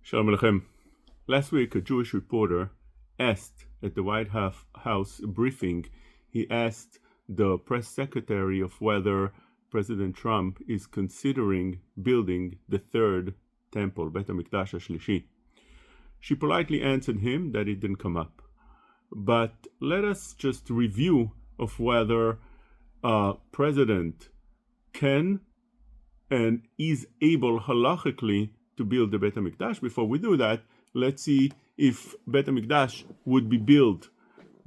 Shalom Aleichem. Last week, a Jewish reporter asked at the White House briefing, he asked the press secretary of whether President Trump is considering building the third temple, Beit HaMikdash HaShlishi. She politely answered him that it didn't come up. But let us just review of whether President can and is able halachically to build the Beit HaMikdash. Before we do that, let's see if Beit HaMikdash would be built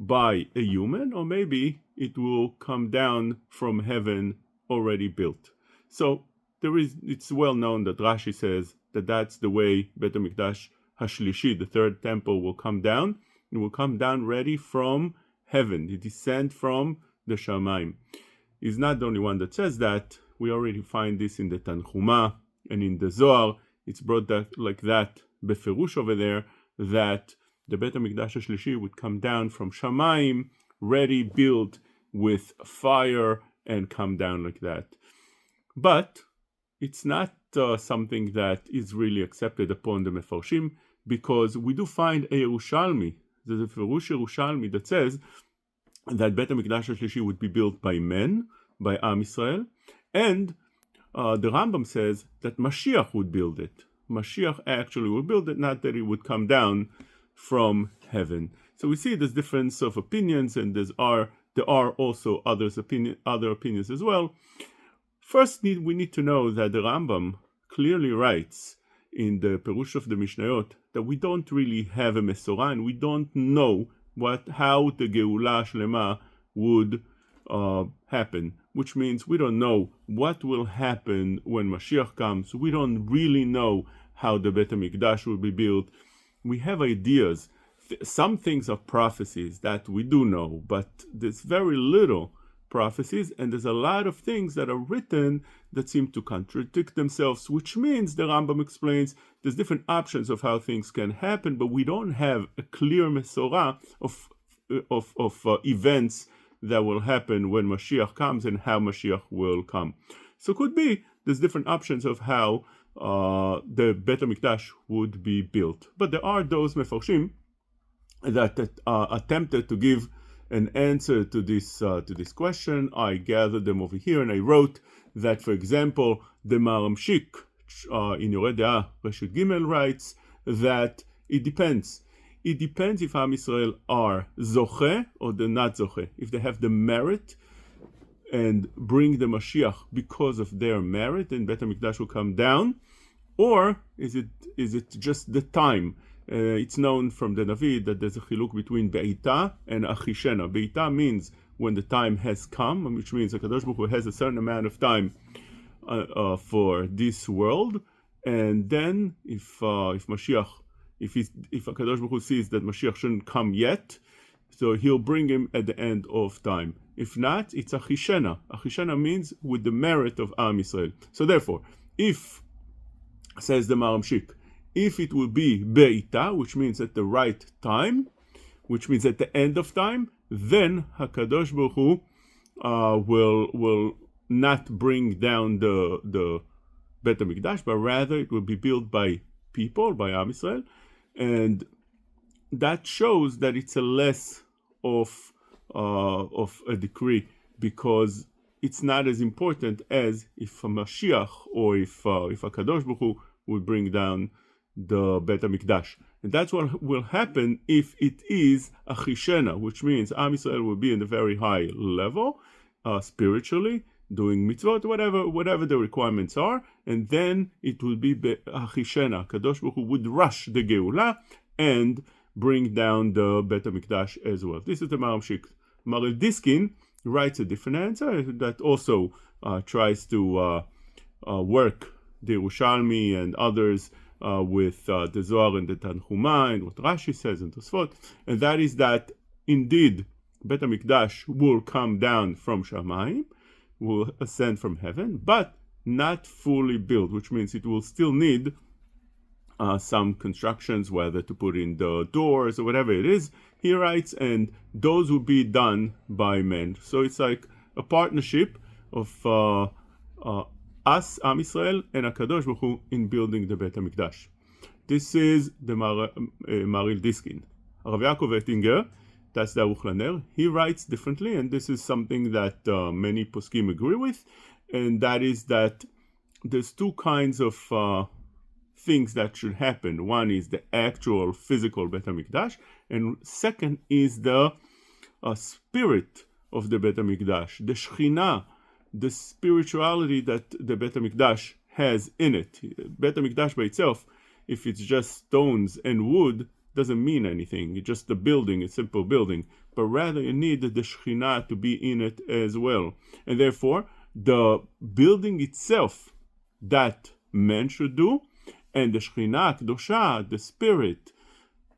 by a human, or maybe it will come down from heaven already built. So it's well known that Rashi says that that's the way Beit HaMikdash HaShlishi, the third temple, will come down. It will come down ready from heaven. It descend from the Shamayim. He's not the only one that says that. We already find this in the Tanchuma and in the Zohar. It's brought that like that beferush over there, that the Beit HaMikdash HaShlishi would come down from Shamayim, ready, built with fire, and come down like that. But it's not something that is really accepted upon the Mefarshim, because we do find a Yerushalmi, the Ferush Yerushalmi, that says that Beit HaMikdash HaShlishi would be built by men, by Am Yisrael, and the Rambam says that Mashiach would build it. Mashiach actually would build it, not that it would come down from heaven. So we see this difference of opinions, and there are also other opinions as well. First, we need to know that the Rambam clearly writes in the Perush of the Mishnayot that we don't really have a Mesorah, and we don't know how the Geula Shlema would happen, which means we don't know what will happen when Mashiach comes. We don't really know how the Beit HaMikdash will be built. We have ideas. Some things are prophecies that we do know, but there's very little prophecies, and there's a lot of things that are written that seem to contradict themselves, which means, the Rambam explains, there's different options of how things can happen, but we don't have a clear Mesorah of events that will happen when Mashiach comes and how Mashiach will come. So could be there's different options of how the Beit HaMikdash would be built. But there are those Mefarshim that attempted to give an answer to this question. I gathered them over here, and I wrote that, for example, the Maramshik in Yoreh De'ah Reshut Gimel writes that it depends. It depends if Am Yisrael are Zoche or they're not Zoche. If they have the merit and bring the Mashiach because of their merit, and Beit HaMikdash will come down, or is it just the time? It's known from the Navi that there's a chiluk between Be'ita and Achishena. Be'ita means when the time has come, which means HaKadosh Baruch Hu has a certain amount of time for this world, and then if HaKadosh Baruch Hu sees that Mashiach shouldn't come yet, so he'll bring him at the end of time. If not, it's Achishena. Achishena means with the merit of Am Yisrael. So therefore, if, says the Maramshik, if it will be Be'ita, which means at the right time, which means at the end of time, then HaKadosh Baruch Hu will not bring down the Beit HaMikdash, but rather it will be built by people, by Am Yisrael, and that shows that it's a less of a decree, because it's not as important as if a Mashiach or if HaKadosh Baruch Hu will bring down the Beit HaMikdash. And that's what will happen if it is Achishena, which means Am Yisrael will be in a very high level, spiritually, doing mitzvot, whatever the requirements are, and then it will be Achishena. Kadosh Baruch Hu would rush the Geula and bring down the Beit HaMikdash as well. This is the Maramshik. Marel Diskin writes a different answer that also tries to work the Yerushalmi and others with the Zohar and the Tanchuma and what Rashi says and Tosafot, and that is that indeed Beit HaMikdash will come down from Shamayim, will ascend from heaven, but not fully built, which means it will still need some constructions, whether to put in the doors or whatever it is, he writes, and those will be done by men. So it's like a partnership of us, Am Yisrael, and HaKadosh Baruch Hu in building the Beit HaMikdash. This is the Maril Diskin. Rav Yaakov Ettinger, that's the Aruch LaNer, he writes differently, and this is something that many poskim agree with, and that is that there's two kinds of things that should happen. One is the actual physical Beit HaMikdash, and second is the spirit of the Beit HaMikdash, the Shekhinah, the spirituality that the Beit HaMikdash has in it. Beit HaMikdash by itself, if it's just stones and wood, doesn't mean anything. It's just a building, a simple building. But rather you need the Shekhinah to be in it as well. And therefore, the building itself that man should do, and the Shekhinah, Kedosha, the spirit,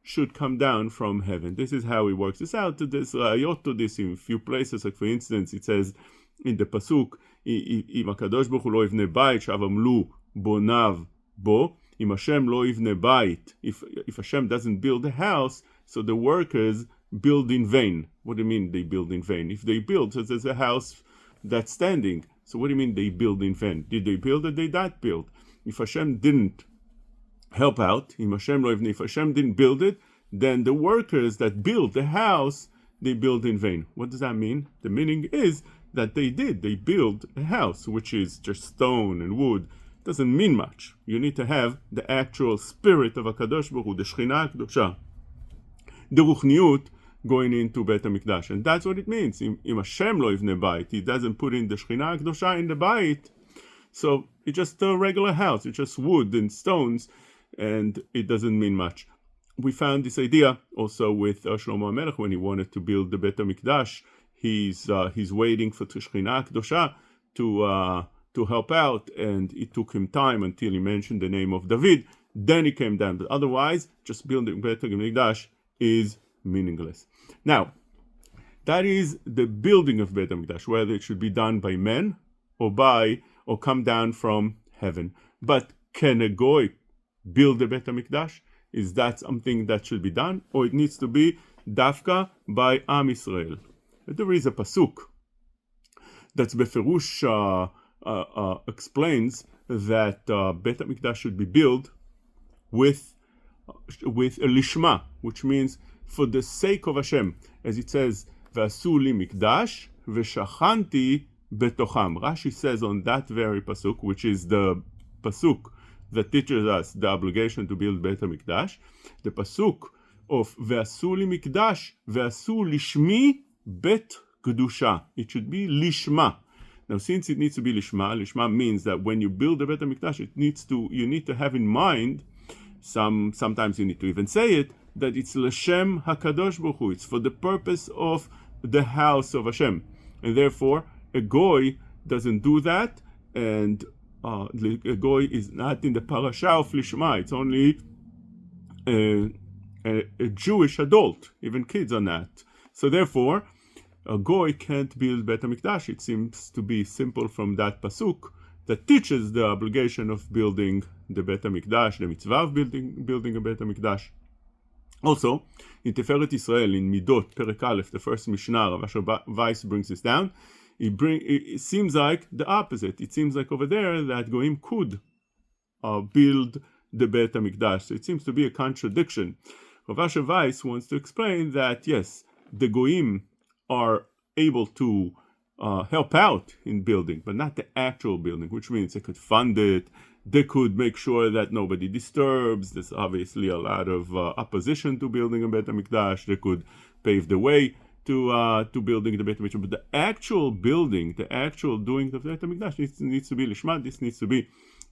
should come down from heaven. This is how he works this out. There's rayot to this in a few places. Like for instance, it says in the pasuk, "Im HaKadosh Baruch Hu lo yivne bayit shavamlu bonav bo." Im Hashem lo yivne bayit. If Hashem doesn't build a house, so the workers build in vain. What do you mean they build in vain? If they build, so there's a house that's standing. So what do you mean they build in vain? Did they build or did they not build? If Hashem didn't help out, if Hashem didn't build it, then the workers that build the house, they build in vain. What does that mean? The meaning is that they build a house, which is just stone and wood. Doesn't mean much. You need to have the actual spirit of HaKadosh Baruch Hu, the Shekhinah Kedosha, the Ruchniut going into Beit HaMikdash. And that's what it means. Im Hashem lo yivne bayit, he doesn't put in the Shekhinah Kedosha in the bayit. So it's just a regular house. It's just wood and stones, and it doesn't mean much. We found this idea also with Shlomo HaMelech when he wanted to build the Beit HaMikdash. He's waiting for Shekhinah Kedosha to help out, and it took him time until he mentioned the name of David. Then he came down. But otherwise, just building Beit HaMikdash is meaningless. Now, that is the building of Beit HaMikdash, whether it should be done by men or come down from heaven. But can a goy build the Beit HaMikdash? Is that something that should be done, or it needs to be dafka by Am Yisrael? There is a pasuk that's beferush explains that Beit HaMikdash should be built with a lishma, which means for the sake of Hashem, as it says, "V'asu li mikdash v'shachanti betocham." Rashi says on that very pasuk, which is the pasuk that teaches us the obligation to build Beit HaMikdash, the pasuk of "V'asu li mikdash v'asu lishmi bet kedusha." It should be lishma. Now, since it needs to be lishma means that when you build a Beit HaMikdash, you need to have in mind, sometimes you need to even say it, that it's l'shem HaKadosh Baruch Hu. It's for the purpose of the house of Hashem. And therefore, a goy doesn't do that, and a goy is not in the parasha of lishma. It's only a Jewish adult. Even kids are not. So therefore, a goy can't build Beit HaMikdash. It seems to be simple from that pasuk that teaches the obligation of building the Beit HaMikdash, the mitzvah of building a Beit HaMikdash. Also, in Tiferet Yisrael, in Midot, Perek Aleph, the first Mishnah, Rav Asher Weiss brings this down. It seems like the opposite. It seems like over there that goyim could build the Beit HaMikdash. So it seems to be a contradiction. Rav Asher Weiss wants to explain that, yes, the goyim are able to help out in building, but not the actual building, which means they could fund it, they could make sure that nobody disturbs. There's obviously a lot of opposition to building a Beit HaMikdash. They could pave the way to building the Beit HaMikdash. But the actual building, the actual doing of the Beit HaMikdash needs to be lishma. This needs to be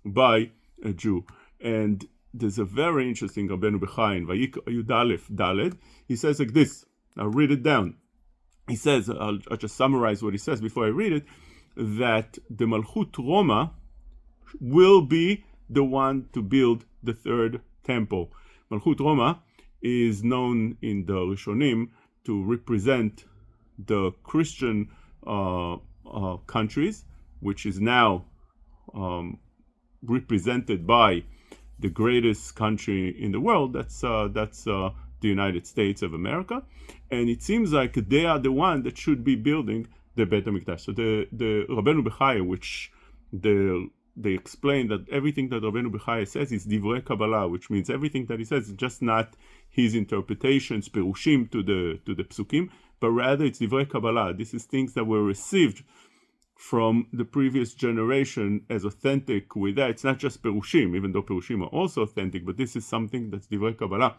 by a Jew. And there's a very interesting Rabbeinu Bechai in Vayik Yud Aleph Daled. He says like this. I'll read it down. He says, I'll just summarize what he says before I read it, that the Malchut Roma will be the one to build the third temple. Malchut Roma is known in the Rishonim to represent the Christian countries, which is now represented by the greatest country in the world. That's the United States of America, and it seems like they are the one that should be building the Beit HaMikdash. So the Rabbeinu Bechaya, which the they explain that everything that Rabbeinu Bechaya says is divrei Kabbalah, which means everything that he says is just not his interpretations, perushim to the psukim, but rather it's divrei Kabbalah. This is things that were received from the previous generation as authentic with that. It's not just perushim, even though perushim are also authentic, but this is something that's divrei Kabbalah.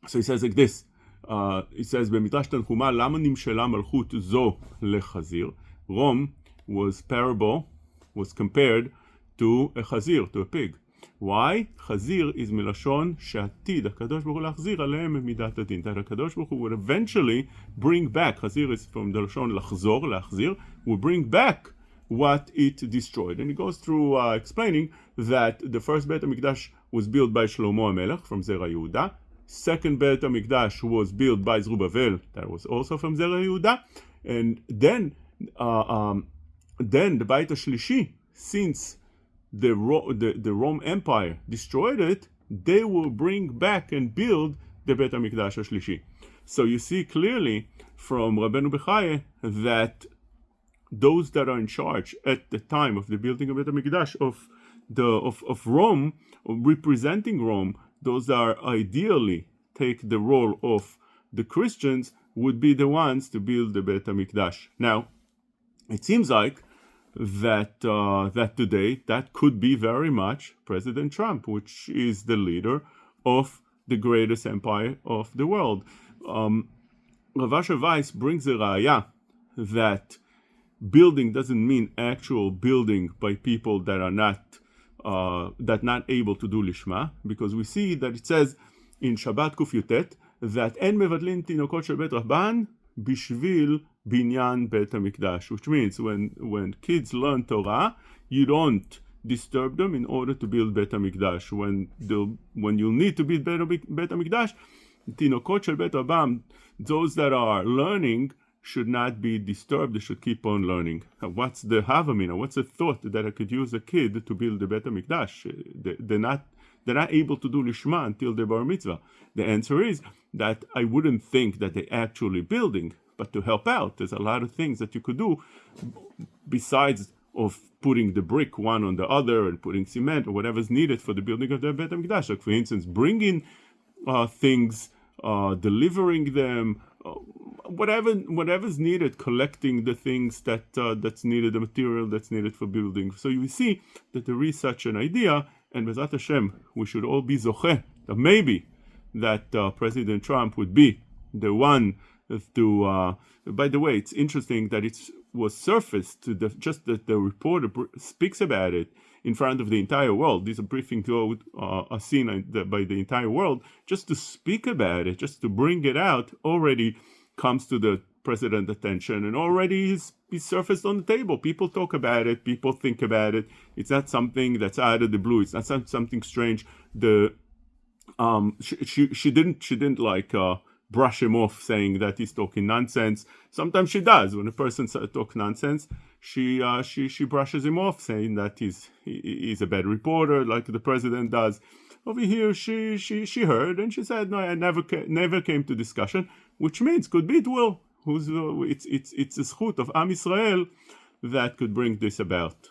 So he says like this, he says, במדרש תנחומא, למה נמשלה מלכות זו לחזיר? Rome was compared to a chazir, to a pig. Why? Chazir is מלשון שעתיד הקדוש ברוך הוא להחזיר עליהם מידת הדין. That הקדוש ברוך הוא would eventually bring back, chazir is from the לשון לחזור, להחזיר, will bring back what it destroyed. And he goes through explaining that the first Beit HaMikdash was built by Shlomo HaMelech from Zera Yehuda. Second Beit HaMikdash was built by Zerubbabel, that was also from Zera Yehuda. And then the Beit HaShlishi, since the Rome Empire destroyed it, they will bring back and build the Beit HaMikdash HaShlishi. So you see clearly from Rabbeinu Bechaya that those that are in charge at the time of the building of Beit HaMikdash of Rome, representing Rome, those that are ideally take the role of the Christians, would be the ones to build the Beit HaMikdash. Now, it seems like that today that could be very much President Trump, which is the leader of the greatest empire of the world. Rav Asher Weiss brings a raya that building doesn't mean actual building by people that are not able to do lishma, because we see that it says in Shabbat Kuf Yutet that en mevadlin tinokot shel bet rabban bishvil binyan Beit HaMikdash, which means when kids learn Torah, you don't disturb them in order to build Beit HaMikdash. When you need to build Beit HaMikdash, tinokot shel bet rabban, those that are learning, should not be disturbed. They should keep on learning. What's the havamina? What's the thought that I could use a kid to build the Beit HaMikdash? They're not able to do lishma until the bar mitzvah. The answer is that I wouldn't think that they're actually building, but to help out. There's a lot of things that you could do besides of putting the brick one on the other and putting cement or whatever's needed for the building of the Beit HaMikdash. Like for instance, bringing things, delivering them, whatever's needed, collecting the things that's needed, the material that's needed for building. So you see that there is such an idea, and Bezat Hashem, we should all be zocheh that maybe that President Trump would be the one to. By the way, it's interesting that it was surfaced to just that the reporter speaks about it in front of the entire world. These briefings are seen by the entire world. Just to speak about it, just to bring it out, already comes to the president's attention, and already he's surfaced on the table. People talk about it. People think about it. It's not something that's out of the blue. It's not something strange. She didn't like brush him off, saying that he's talking nonsense. Sometimes she does. When a person talks nonsense, she brushes him off, saying that he's a bad reporter, like the president does. Over here, she heard, and she said, "No, I never came to discussion," which means could be it will. It's a zchut of Am Yisrael that could bring this about.